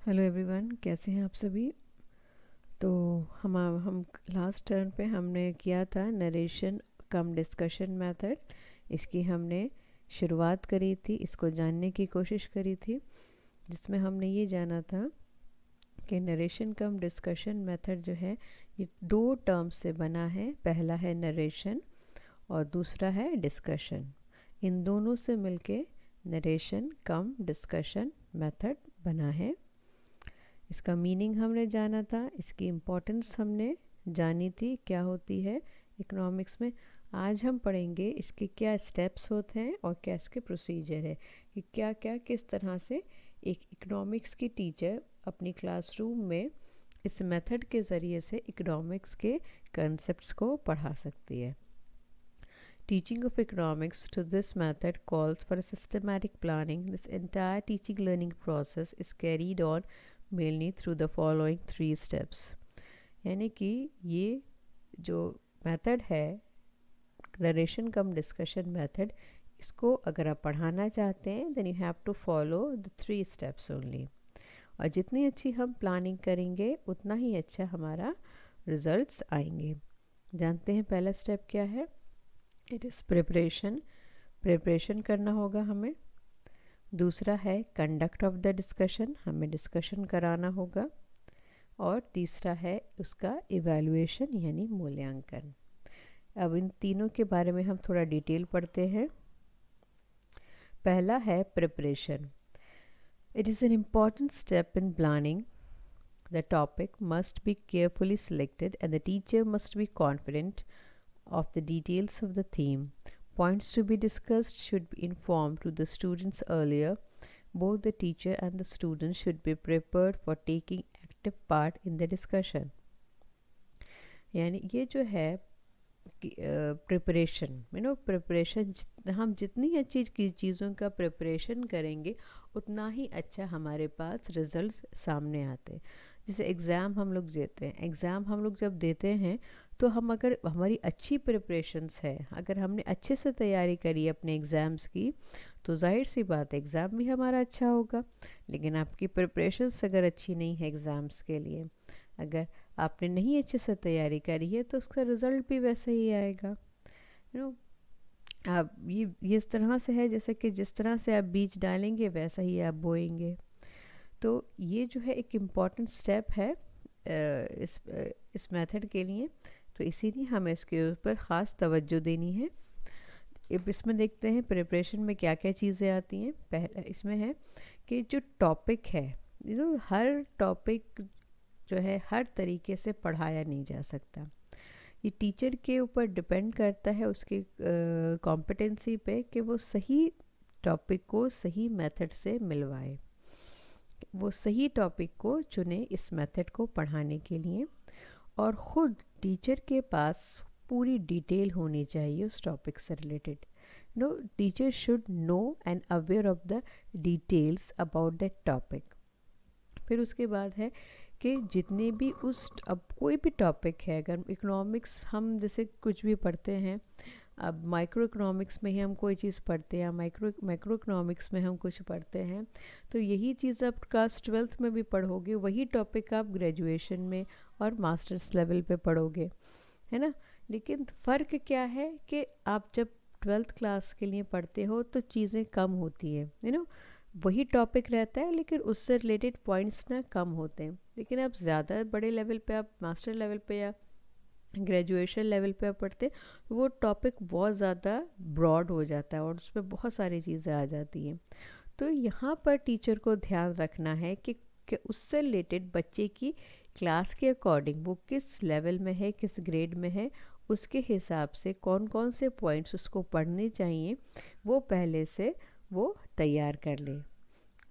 Hello everyone, कैसे हैं आप सभी। तो हम लास्ट टर्न पे हमने किया था नरेशन कम डिस्कशन मेथड। इसकी हमने शुरुआत करी थी, इसको जानने की कोशिश करी थी, जिसमें हमने ये जाना था कि नरेशन कम डिस्कशन मेथड जो है ये दो टर्म्स से बना है। पहला है नरेशन और दूसरा है डिस्कशन। इन दोनों से मिलके नरेशन कम डिस्कशन मेथड बना है। इसका मीनिंग हमने जाना था, इसकी इम्पोर्टेंस हमने जानी थी क्या होती है इकोनॉमिक्स में। आज हम पढ़ेंगे इसके क्या स्टेप्स होते हैं और क्या इसके प्रोसीजर है, कि क्या क्या किस तरह से एक इकोनॉमिक्स की टीचर अपनी क्लासरूम में इस मेथड के ज़रिए से इकोनॉमिक्स के कंसेप्ट्स को पढ़ा सकती है। Teaching of economics to this method calls for a systematic planning. This entire teaching learning process is carried on mainly through the following three steps. यानी कि ये जो मेथड है नरेशन कम डिस्कशन मेथड, इसको अगर आप पढ़ाना चाहते हैं then you have to follow the three steps only. और जितनी अच्छी हम प्लानिंग करेंगे उतना ही अच्छा हमारा रिजल्ट्स आएंगे। जानते हैं पहला स्टेप क्या है। It is preparation. प्रिपरेशन करना होगा हमें। दूसरा है कंडक्ट ऑफ द डिस्कशन, हमें डिस्कशन कराना होगा। और तीसरा है उसका इवैल्यूएशन यानी मूल्यांकन। अब इन तीनों के बारे में हम थोड़ा डिटेल पढ़ते हैं। पहला है preparation. It is an important step in planning. The topic must be carefully selected and the teacher must be confident of the details of the theme. Points to be discussed should be informed to the students earlier. Both the teacher and the students should be prepared for taking active part in the discussion. यानी ये जो है preparation, preparation हम जितनी अच्छी चीज़ों का preparation करेंगे उतना ही अच्छा हमारे पास रिजल्ट्स सामने आते हैं। जैसे एग्ज़ाम हम लोग देते हैं, एग्ज़ाम हम लोग जब देते हैं तो हम अगर हमारी अच्छी प्रिपरेशंस है, अगर हमने अच्छे से तैयारी करी अपने एग्ज़ाम्स की, तो जाहिर सी बात है एग्ज़ाम भी हमारा अच्छा होगा। लेकिन आपकी प्रिपरेशंस अगर अच्छी नहीं है एग्ज़ाम्स के लिए, अगर आपने नहीं अच्छे से तैयारी करी है, तो उसका रिज़ल्ट भी वैसे ही आएगा। नो आप ये इस तरह से है जैसे कि जिस तरह से आप बीज डालेंगे वैसा ही आप बोएंगे। तो ये जो है एक इम्पॉर्टेंट स्टेप है इस मेथड के लिए, तो इसीलिए हमें इसके ऊपर ख़ास तवज्जो देनी है। अब इसमें देखते हैं प्रिपरेशन में क्या क्या चीज़ें आती हैं। पहला इसमें है कि जो टॉपिक है, हर टॉपिक जो है हर तरीके से पढ़ाया नहीं जा सकता। ये टीचर के ऊपर डिपेंड करता है उसकी कॉम्पिटेंसी पे कि वो सही टॉपिक को सही मेथड से मिलवाए, वो सही टॉपिक को चुने इस मेथड को पढ़ाने के लिए। और ख़ुद टीचर के पास पूरी डिटेल होनी चाहिए उस टॉपिक से related. Teacher should know and aware of the details about that topic. फिर उसके बाद है कि जितने भी अब कोई भी टॉपिक है, अगर इकोनॉमिक्स हम जैसे कुछ भी पढ़ते हैं, अब माइक्रो इकोनॉमिक्स में ही हम कोई चीज़ पढ़ते हैं, मैक्रो इकोनॉमिक्स में हम कुछ पढ़ते हैं, तो यही चीज़ आप क्लास 12th में भी पढ़ोगे, वही टॉपिक आप ग्रेजुएशन में और मास्टर्स लेवल पे पढ़ोगे, है ना। लेकिन फ़र्क क्या है कि आप जब 12th क्लास के लिए पढ़ते हो तो चीज़ें कम होती हैं, वही टॉपिक रहता है लेकिन उससे रिलेटेड पॉइंट्स ना कम होते हैं। लेकिन आप ज़्यादा बड़े लेवल पे, आप मास्टर लेवल पे या ग्रेजुएशन लेवल पे पढ़ते, वो टॉपिक बहुत ज़्यादा ब्रॉड हो जाता है और उसमें बहुत सारी चीज़ें आ जाती हैं। तो यहाँ पर टीचर को ध्यान रखना है कि उससे रिलेटेड बच्चे की क्लास के अकॉर्डिंग वो किस लेवल में है, किस ग्रेड में है, उसके हिसाब से कौन कौन से पॉइंट्स उसको पढ़ने चाहिए वो पहले से वो तैयार कर ले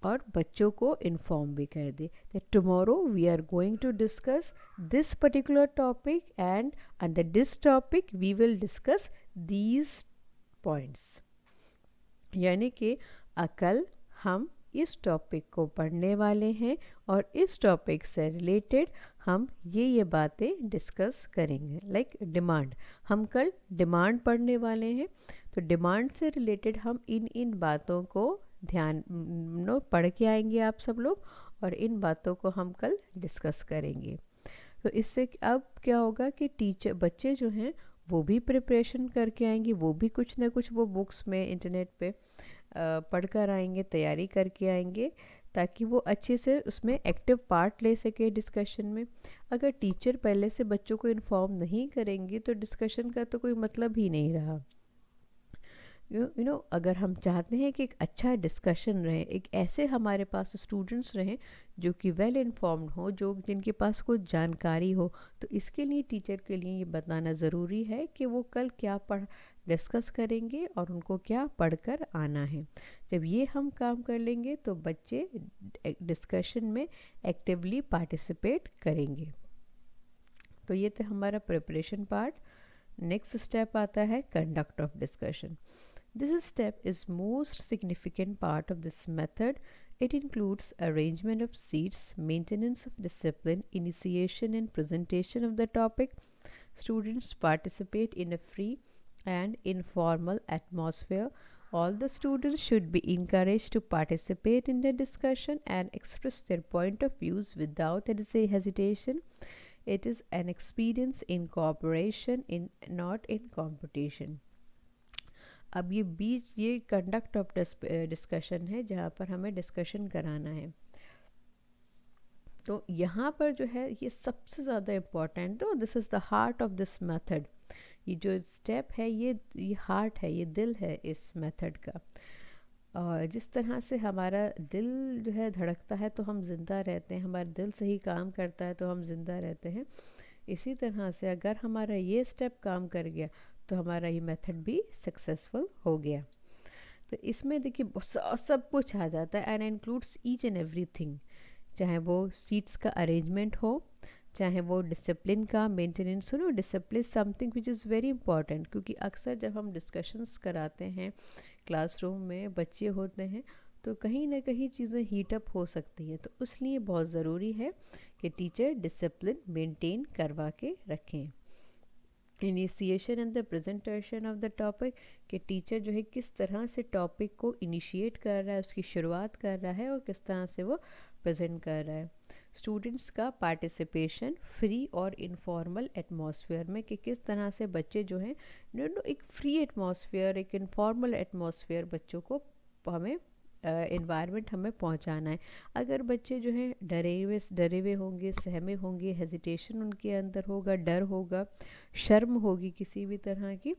और बच्चों को इन्फॉर्म भी कर दे that tomorrow we are going to discuss this particular topic and under this topic we will discuss these points। यानी कि कल हम इस टॉपिक को पढ़ने वाले हैं और इस टॉपिक से रिलेटेड हम ये बातें डिस्कस करेंगे। लाइक डिमांड, हम कल डिमांड पढ़ने वाले हैं, तो डिमांड से रिलेटेड हम इन बातों को ध्यान पढ़ के आएंगे आप सब लोग, और इन बातों को हम कल डिस्कस करेंगे। तो इससे अब क्या होगा कि टीचर बच्चे जो हैं वो भी प्रिपरेशन करके आएंगे, वो भी कुछ ना कुछ वो बुक्स में इंटरनेट पे पढ़ कर आएंगे, तैयारी करके आएंगे, ताकि वो अच्छे से उसमें एक्टिव पार्ट ले सके डिस्कशन में। अगर टीचर पहले से बच्चों को इन्फॉर्म नहीं करेंगे तो डिस्कशन का तो कोई मतलब ही नहीं रहा। यू नो अगर हम चाहते हैं कि एक अच्छा डिस्कशन रहे, एक ऐसे हमारे पास स्टूडेंट्स रहें जो कि वेल इन्फॉर्म्ड हो, जो जिनके पास कुछ जानकारी हो, तो इसके लिए टीचर के लिए ये बताना ज़रूरी है कि वो कल क्या पढ़ डिस्कस करेंगे और उनको क्या पढ़कर आना है। जब ये हम काम कर लेंगे तो बच्चे डिस्कशन में एक्टिवली पार्टिसिपेट करेंगे। तो ये था हमारा प्रिपरेशन पार्ट। नेक्स्ट स्टेप आता है conduct of discussion. This step is most significant part of this method. It includes arrangement of seats, maintenance of discipline, initiation and presentation of the topic. Students participate in a free and informal atmosphere. All the students should be encouraged to participate in the discussion and express their point of views without hesitation. It is an experience in cooperation, not in competition. अब ये conduct of discussion है जहाँ पर हमें discussion कराना है। तो यहाँ पर जो है ये सबसे ज़्यादा इम्पॉर्टेंट, तो this is the heart of this method. ये जो स्टेप है ये हार्ट है, ये दिल है इस मेथड का। और जिस तरह से हमारा दिल जो है धड़कता है तो हम ज़िंदा रहते हैं, हमारा दिल सही काम करता है तो हम ज़िंदा रहते हैं। इसी तरह से अगर हमारा ये स्टेप काम कर गया तो हमारा ये मेथड भी सक्सेसफुल हो गया। तो इसमें देखिए सब कुछ आ जाता है and includes each and everything, चाहे वो सीट्स का अरेंजमेंट हो, चाहे वो डिसिप्लिन का मेंटेनेंस हो। No, discipline something which is very important, क्योंकि अक्सर जब हम डिस्कशंस कराते हैं क्लासरूम में बच्चे होते हैं तो कहीं ना कहीं चीज़ें हीटअप हो सकती हैं, तो उसलिए बहुत ज़रूरी है कि टीचर डिसिप्लिन मेंटेन करवा के रखें। Initiation and the presentation of the topic, कि टीचर जो है किस तरह से टॉपिक को इनिशिएट कर रहा है, उसकी शुरुआत कर रहा है और किस तरह से वो प्रेजेंट कर रहा है। स्टूडेंट्स का पार्टिसिपेशन फ्री और इनफॉर्मल एटमॉस्फेयर में, कि किस तरह से बच्चे जो हैं एक फ्री एटमॉस्फेयर, एक इनफॉर्मल एटमॉस्फेयर बच्चों को हमें इन्वायरमेंट हमें पहुंचाना है। अगर बच्चे जो हैं डरे हुए होंगे, सहमे होंगे, हेजिटेशन उनके अंदर होगा, डर होगा, शर्म होगी किसी भी तरह की,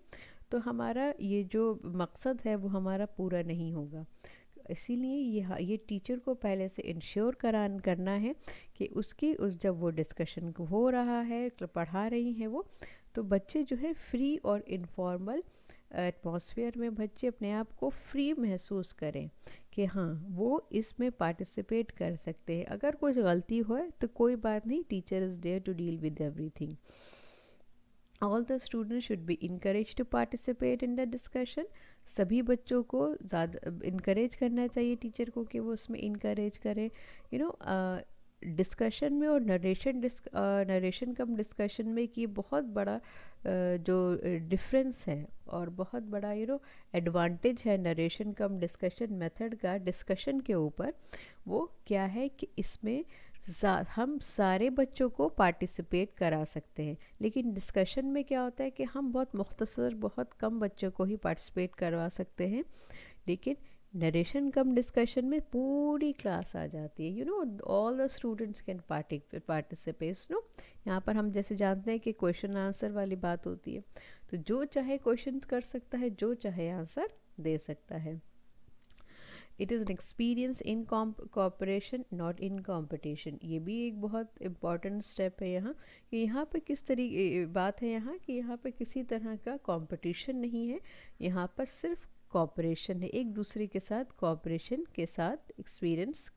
तो हमारा ये जो मकसद है वो हमारा पूरा नहीं होगा। इसीलिए ये टीचर को पहले से इंश्योर करना है कि उस जब वो डिस्कशन हो रहा है, पढ़ा रही हैं वो, तो बच्चे जो है फ्री और इनफॉर्मल एटमॉस्फेयर में बच्चे अपने आप को फ्री महसूस करें कि हाँ वो इसमें पार्टिसिपेट कर सकते हैं। अगर कुछ गलती हो तो कोई बात नहीं, teacher is there to deal with everything. All the students should be encourage to participate in the discussion. सभी बच्चों को ज़्यादा इनकरेज करना चाहिए टिचर को कि वो उसमें इनकरेज करें। डिस्कशन में और नरेशन कम डिस्कशन में कि बहुत बड़ा जो डिफरेंस है और बहुत बड़ा एडवांटेज है नरेशन कम डिस्कशन मेथड का डिस्कशन के ऊपर, वो क्या है कि इसमें हम सारे बच्चों को पार्टिसिपेट करा सकते हैं। लेकिन डिस्कशन में क्या होता है कि हम बहुत मुख्तसर, बहुत कम बच्चों को ही पार्टिसिपेट करवा सकते हैं। लेकिन नरेशन कम डिस्कशन में पूरी क्लास आ जाती है, all the students can participate. यहाँ पर हम जैसे जानते हैं कि क्वेश्चन आंसर वाली बात होती है, तो जो चाहे क्वेश्चन कर सकता है, जो चाहे आंसर दे सकता है। It is an experience in cooperation not in competition. ये भी एक बहुत इम्पॉर्टेंट स्टेप है यहाँ, कि यहाँ पे किस तरीके बात है यहाँ कि यहाँ पे किसी तरह का कंपटीशन नहीं है, यहाँ पर सिर्फ कॉपरेशन है, एक दूसरे के साथ कॉपरेशन के साथ एक्सपीरियंस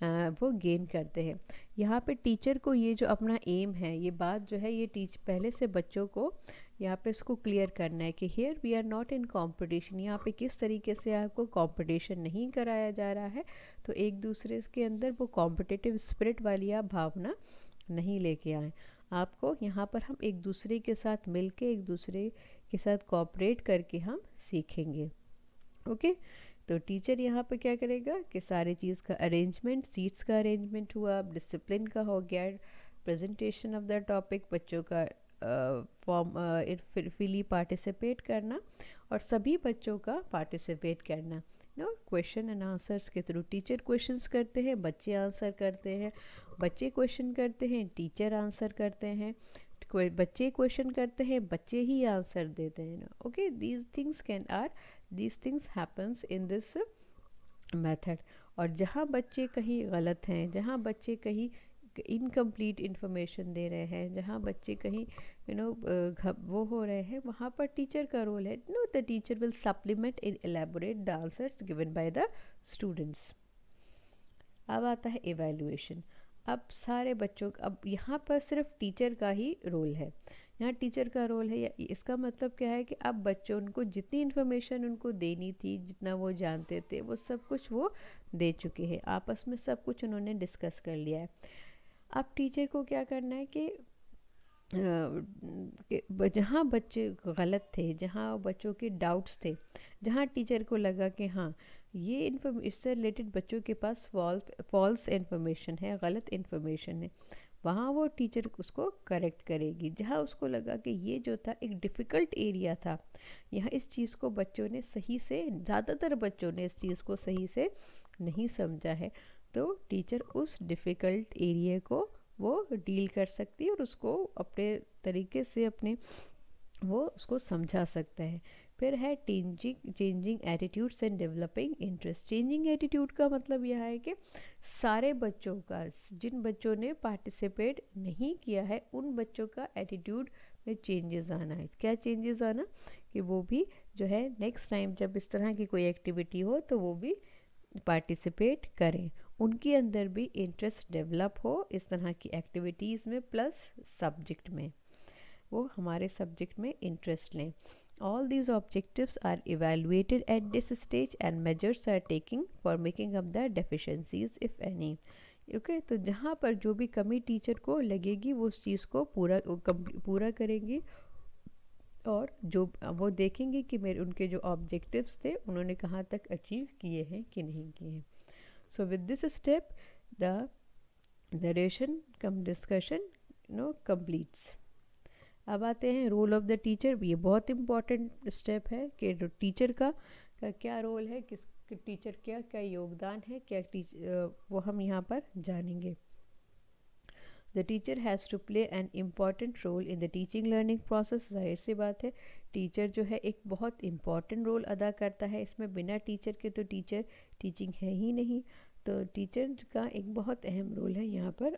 वो गेन करते हैं। यहाँ पे टीचर को ये जो अपना एम है, ये बात जो है, ये पहले से बच्चों को यहाँ पे इसको क्लियर करना है कि here we are not in competition. यहाँ पे किस तरीके से आपको कंपटीशन नहीं कराया जा रहा है, तो एक दूसरे के अंदर वो कॉम्पिटिटिव स्पिरिट वाली आप भावना नहीं लेके आए। आपको यहाँ पर हम एक दूसरे के साथ मिलके, एक दूसरे के साथ कोऑपरेट करके हम सीखेंगे। ओके, तो टीचर यहाँ पर क्या करेगा कि सारी चीज़ का अरेंजमेंट, सीट्स का अरेंजमेंट हुआ, डिसिप्लिन का हो गया, प्रेजेंटेशन ऑफ द टॉपिक, बच्चों का फॉर्म फिली पार्टिसिपेट करना और सभी बच्चों का पार्टिसिपेट करना। नो क्वेश्चन एंड आंसर्स के थ्रू टीचर क्वेश्चंस करते हैं, बच्चे आंसर करते हैं, बच्चे क्वेश्चन करते हैं, टीचर आंसर करते हैं, बच्चे क्वेश्चन करते हैं, बच्चे ही आंसर देते हैं ना। Okay, these things happens in this method. और जहाँ बच्चे कहीं गलत हैं, जहाँ बच्चे कहीं इनकम्प्लीट इन्फॉर्मेशन दे रहे हैं, जहाँ बच्चे कहीं वो हो रहे हैं, वहाँ पर टीचर का रोल है। The teacher will supplement in elaborate the answers given by the students. अब आता है एवेल्युएशन। अब सारे बच्चों अब यहाँ पर सिर्फ टीचर का ही रोल है, यहाँ टीचर का रोल है। इसका मतलब क्या है कि अब बच्चों उनको जितनी इन्फॉर्मेशन उनको देनी थी, जितना वो जानते थे, वो सब कुछ वो दे चुके हैं, आपस में सब कुछ उन्होंने डिस्कस कर लिया है। अब टीचर को क्या करना है कि जहाँ बच्चे गलत थे, जहाँ बच्चों के डाउट्स थे, जहाँ टीचर को लगा कि हाँ ये इससे रिलेटेड बच्चों के पास फॉल्स इन्फॉर्मेशन है, गलत इन्फॉर्मेशन है, वहाँ वो टीचर उसको करेक्ट करेगी। जहाँ उसको लगा कि ये जो था एक डिफ़िकल्ट एरिया था, यहाँ इस चीज़ को बच्चों ने सही से, ज़्यादातर बच्चों ने इस चीज़ को सही से नहीं समझा है, तो टीचर उस डिफ़िकल्ट एरिया को वो डील कर सकती है और उसको अपने तरीके से वो उसको समझा सकता है। फिर है changing attitudes and developing interest. Changing attitude का मतलब यह है कि सारे बच्चों का, जिन बच्चों ने पार्टिसिपेट नहीं किया है, उन बच्चों का एटीट्यूड में चेंजेस आना है। क्या चेंजेस आना कि वो भी जो है नेक्स्ट टाइम जब इस तरह की कोई एक्टिविटी हो तो वो भी पार्टिसिपेट करें, उनके अंदर भी इंटरेस्ट डेवलप हो इस तरह की एक्टिविटीज़ में, प्लस सब्जेक्ट में, वो हमारे सब्जेक्ट में इंटरेस्ट लें। All these objectives are evaluated at this stage and measures are taken for making up the deficiencies if any. Okay, तो जहाँ पर जो भी कमी टीचर को लगेगी वो उस चीज़ को पूरा करेंगी और जो वो देखेंगे कि मेरे उनके जो ऑब्जेक्टिव्स थे उन्होंने कहाँ तक अचीव किए हैं कि नहीं किए हैं। So with this step the narration come discussion completes. अब आते हैं रोल ऑफ द टीचर। ये बहुत इम्पॉर्टेंट स्टेप है कि टीचर का क्या रोल है, किस टीचर क्या योगदान है, वो हम यहाँ पर जानेंगे। The teacher has to play an important role in the teaching learning process. जाहिर सी बात है, टीचर जो है एक बहुत इम्पॉर्टेंट रोल अदा करता है इसमें। बिना टीचर के तो टीचिंग है ही नहीं, तो टीचर का एक बहुत अहम रोल है यहाँ पर।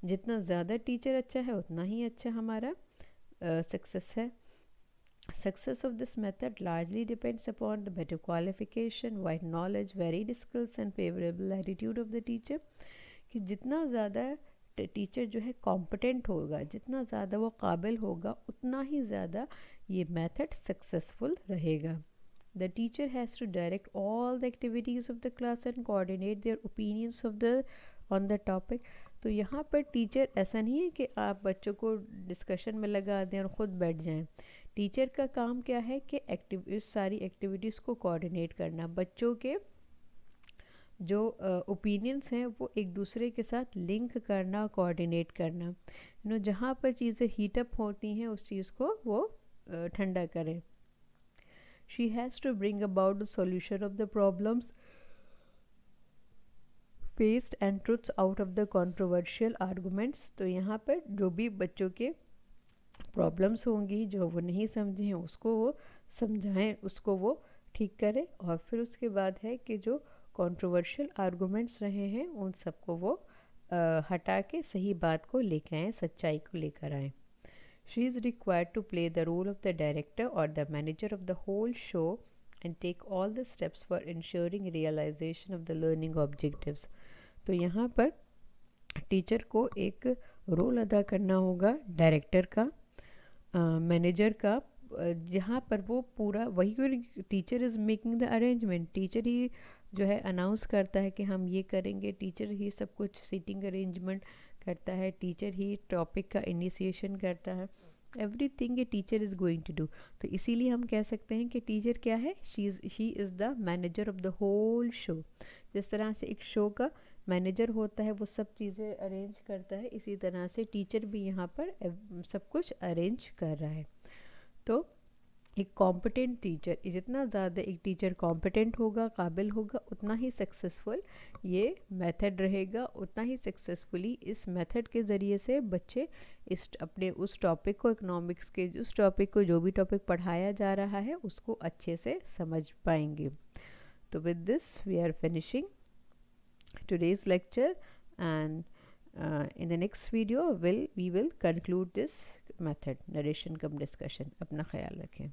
जितना ज़्यादा टीचर अच्छा है उतना ही अच्छा हमारा सक्सेस है। Success of this method largely depends upon the better qualification, wide knowledge, varied skills and favorable attitude of the teacher। कि जितना ज़्यादा टीचर जो है कॉम्पिटेंट होगा, जितना ज़्यादा वो काबिल होगा, उतना ही ज़्यादा ये मेथड सक्सेसफुल रहेगा। The teacher has to direct all the activities of the class and coordinate their opinions on the topic। तो यहाँ पर टीचर ऐसा नहीं है कि आप बच्चों को डिस्कशन में लगा दें और ख़ुद बैठ जाएं। टीचर का काम क्या है कि इस सारी एक्टिविटीज़ को कोऑर्डिनेट करना, बच्चों के जो ओपिनियंस हैं वो एक दूसरे के साथ लिंक करना, कोऑर्डिनेट करना। जहाँ पर चीज़ें हीटअप होती हैं उस चीज़ को वो ठंडा करें। She has to bring about the solution of the problems faced and truths out of the controversial arguments। तो यहाँ पर जो भी बच्चों के प्रॉब्लम्स होंगी, जो वो नहीं समझे हैं, उसको वो समझाएं, उसको वो ठीक करें। और फिर उसके बाद है कि जो कंट्रोवर्शियल आर्गूमेंट्स रहे हैं उन सबको वो हटा के सही बात को लेकर आएँ, सच्चाई को लेकर आएँ। She is required to play the role of the director or the manager of the whole show and take all the steps for ensuring realization of the learning objectives। तो यहाँ पर टीचर को एक रोल अदा करना होगा, director का, manager का, जहाँ पर वो पूरा वही teacher is making the arrangement. Teacher ही जो है अनाउंस करता है कि हम ये करेंगे, टीचर ही सब कुछ सीटिंग अरेंजमेंट करता है, टीचर ही टॉपिक का इनिशिएशन करता है। Everything a teacher is going to do. तो इसीलिए हम कह सकते हैं कि टीचर क्या है, she is the manager of the whole show. जिस तरह से एक शो का मैनेजर होता है, वो सब चीज़ें अरेंज करता है, इसी तरह से टीचर भी यहाँ पर सब कुछ अरेंज कर रहा है। तो एक कॉम्पिटेंट टीचर, जितना ज़्यादा एक टीचर कॉम्पिटेंट होगा, काबिल होगा, उतना ही सक्सेसफुल ये मेथड रहेगा, उतना ही सक्सेसफुली इस मेथड के ज़रिए से बच्चे इस अपने उस टॉपिक को, इकोनॉमिक्स के उस टॉपिक को, जो भी टॉपिक पढ़ाया जा रहा है उसको अच्छे से समझ पाएंगे। तो with this we are finishing today's lecture, and in the next video we will conclude this method, narration cum discussion. अपना ख्याल रखें।